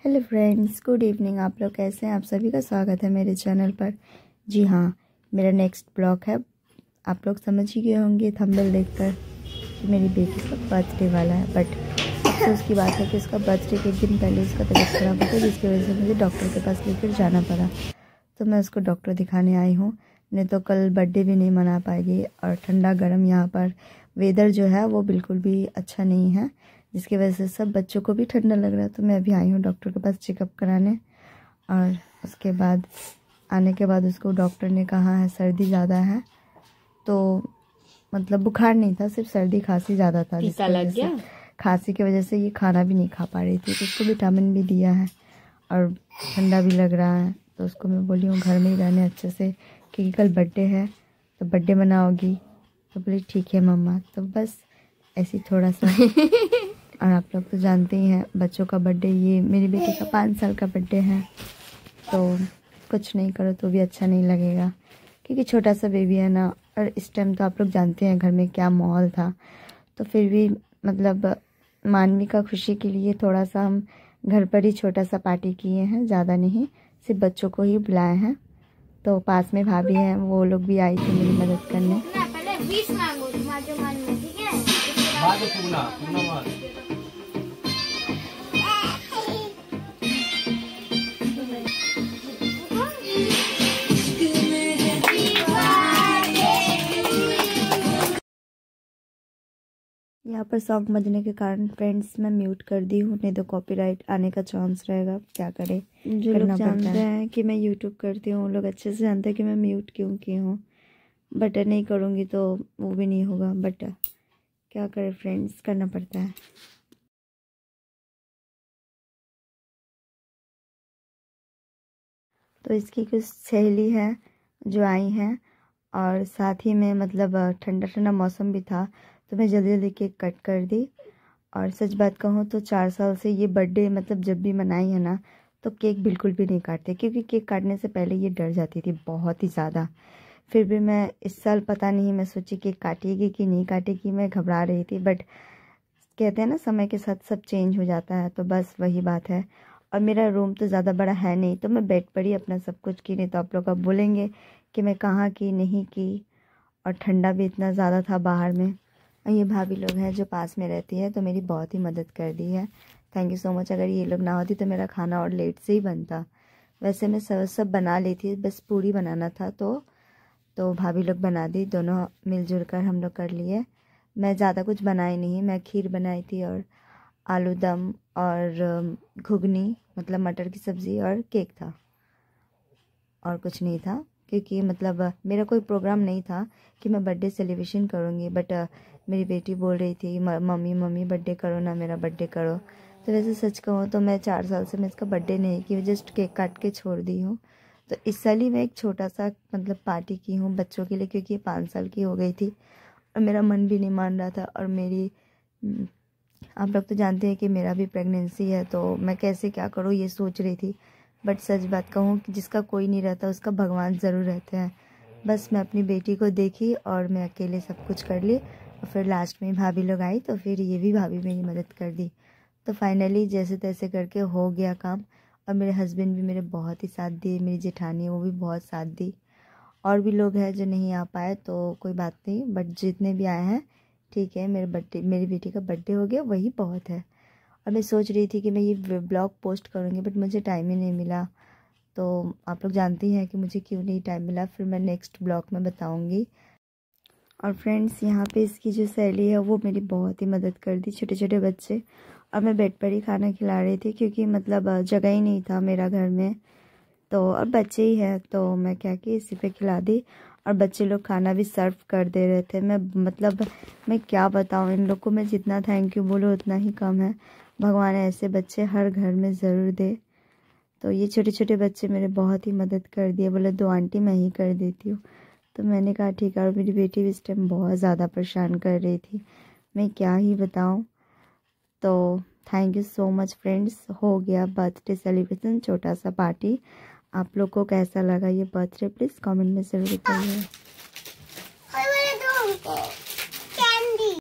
Hello friends, good evening. आप लोग कैसे हैं? आप सभी का स्वागत है मेरे चैनल पर। जी हाँ, मेरा नेक्स्ट ब्लॉग है। आप लोग समझ ही गए होंगे थंबनेल देखकर कि मेरी बेटी का बर्थडे वाला है। बट अफसोस की बात है कि उसका बर्थडे के एक दिन पहले उसका तबीयत खराब हो गया, जिसकी वजह से मुझे डॉक्टर के पास लेकर जाना पड़ा। तो मैं उसको डॉक्टर दिखाने आई हूँ, नहीं तो कल बर्थडे भी नहीं मना पाएगी। और ठंडा गर्म यहाँ पर वेदर जो है वो बिल्कुल भी अच्छा नहीं है, जिसकी वजह से सब बच्चों को भी ठंडा लग रहा है। तो मैं अभी आई हूँ डॉक्टर के पास चेकअप कराने, और उसके बाद आने के बाद उसको डॉक्टर ने कहा है सर्दी ज़्यादा है। तो मतलब बुखार नहीं था, सिर्फ सर्दी खांसी ज़्यादा था, जिसकी वजह से खांसी की वजह से ये खाना भी नहीं खा पा रही थी। तो उसको विटामिन भी दिया है और ठंडा भी लग रहा है। तो उसको मैं बोली हूँ घर में ही रहने अच्छे से, क्योंकि कल बर्थडे है तो बर्थडे मनाओगी। तो बोली ठीक है मम्मा। तो बस ऐसी थोड़ा सा और आप लोग तो जानते ही हैं बच्चों का बर्थडे, ये मेरी बेटी का 5 साल का बर्थडे है। तो कुछ नहीं करो तो भी अच्छा नहीं लगेगा, क्योंकि छोटा सा बेबी है ना। और इस टाइम तो आप लोग जानते हैं घर में क्या माहौल था। तो फिर भी मतलब मानवी का खुशी के लिए थोड़ा सा हम घर पर ही छोटा सा पार्टी किए हैं, ज़्यादा नहीं, सिर्फ बच्चों को ही बुलाए हैं। तो पास में भाभी हैं, वो लोग भी आई थी मेरी मदद करने। यहाँ पर सॉन्ग बजने के कारण फ्रेंड्स मैं म्यूट कर दी हूँ, नहीं तो कॉपीराइट आने का चांस रहेगा। क्या करे, जो लोग जानते हैं कि मैं यूट्यूब करती हूँ, लोग अच्छे से जानते हैं कि मैं म्यूट क्यों की हूँ। बट नहीं करूँगी तो वो भी नहीं होगा। बट क्या करे फ्रेंड्स, करना पड़ता है। तो इसकी कुछ सहेली है जो आई हैं, और साथ ही में मतलब ठंडा ठंडा मौसम भी था, तो मैं जल्दी जल्दी केक कट कर दी। और सच बात कहूँ तो 4 साल से ये बर्थडे मतलब जब भी मनाई है ना, तो केक बिल्कुल भी नहीं काटते, क्योंकि केक काटने से पहले ये डर जाती थी बहुत ही ज़्यादा। फिर भी मैं इस साल पता नहीं, मैं सोची केक काटेगी कि नहीं काटेगी, मैं घबरा रही थी। बट कहते हैं ना समय के साथ सब चेंज हो जाता है, तो बस वही बात है। और मेरा रूम तो ज़्यादा बड़ा है नहीं, तो मैं बेड पर ही अपना सब कुछ की, नहीं तो आप लोग अब बोलेंगे कि मैं कहाँ की नहीं की। और ठंडा भी इतना ज़्यादा था बाहर में। और ये भाभी लोग हैं जो पास में रहती है, तो मेरी बहुत ही मदद कर दी है। Thank you so much. अगर ये लोग ना होती तो मेरा खाना और लेट से ही बनता। वैसे मैं सब बना ली थी, बस पूरी बनाना था। तो भाभी लोग बना दी, दोनों मिलजुल कर हम लोग कर लिए। मैं ज़्यादा कुछ बनाई नहीं, मैं खीर बनाई थी और आलू दम और घुगनी मतलब मटर की सब्ज़ी, और केक था, और कुछ नहीं था। क्योंकि मतलब मेरा कोई प्रोग्राम नहीं था कि मैं बर्थडे सेलिब्रेशन करूँगी। बट मेरी बेटी बोल रही थी मम्मी मम्मी बर्थडे करो ना, मेरा बर्थडे करो। तो वैसे सच कहूँ तो मैं 4 साल से मैं इसका बर्थडे नहीं की, जस्ट केक काट के छोड़ दी हूँ। तो इस साल ही मैं एक छोटा सा मतलब पार्टी की हूँ बच्चों के लिए, क्योंकि 5 साल की हो गई थी और मेरा मन भी नहीं मान रहा था। और मेरी आप लोग तो जानते हैं कि मेरा भी प्रेगनेंसी है, तो मैं कैसे क्या करूँ ये सोच रही थी। बट सच बात कहूँ कि जिसका कोई नहीं रहता उसका भगवान ज़रूर रहते हैं। बस मैं अपनी बेटी को देखी और मैं अकेले सब कुछ कर ली, और फिर लास्ट में भाभी लोग आई, तो फिर ये भी भाभी मेरी मदद कर दी। तो फाइनली जैसे तैसे करके हो गया काम। और मेरे हस्बैंड भी मेरे बहुत ही साथ दिए, मेरी जेठानी वो भी बहुत साथ दी। और भी लोग हैं जो नहीं आ पाए, तो कोई बात नहीं, बट जितने भी आए हैं ठीक है। मेरी बेटी का बर्थडे हो गया, वही बहुत है। और मैं सोच रही थी कि मैं ये ब्लॉग पोस्ट करूँगी, बट मुझे टाइम ही नहीं मिला। तो आप लोग जानते हैं कि मुझे क्यों नहीं टाइम मिला, फिर मैं नेक्स्ट ब्लॉग में बताऊँगी। और फ्रेंड्स, यहाँ पे इसकी जो सहेली है वो मेरी बहुत ही मदद कर दी, छोटे छोटे बच्चे। और मैं बेड पर ही खाना खिला रही थी, क्योंकि मतलब जगह ही नहीं था मेरा घर में। तो और बच्चे ही हैं, तो मैं क्या कि इसी पे खिला दी। और बच्चे लोग खाना भी सर्व कर दे रहे थे। मैं क्या बताऊँ, इन लोग को मैं जितना थैंक यू बोलूँ उतना ही कम है। भगवान ऐसे बच्चे हर घर में ज़रूर दे। तो ये छोटे छोटे बच्चे मेरे बहुत ही मदद कर दिए, बोले 2 आंटी मैं ही कर देती हूँ। तो मैंने कहा ठीक है। और मेरी बेटी भी इस टाइम बहुत ज़्यादा परेशान कर रही थी, मैं क्या ही बताऊँ। तो thank you so much friends. हो गया बर्थडे सेलिब्रेशन, छोटा सा पार्टी। आप लोग को कैसा लगा ये बर्थडे, प्लीज़ कमेंट में ज़रूर बताइए।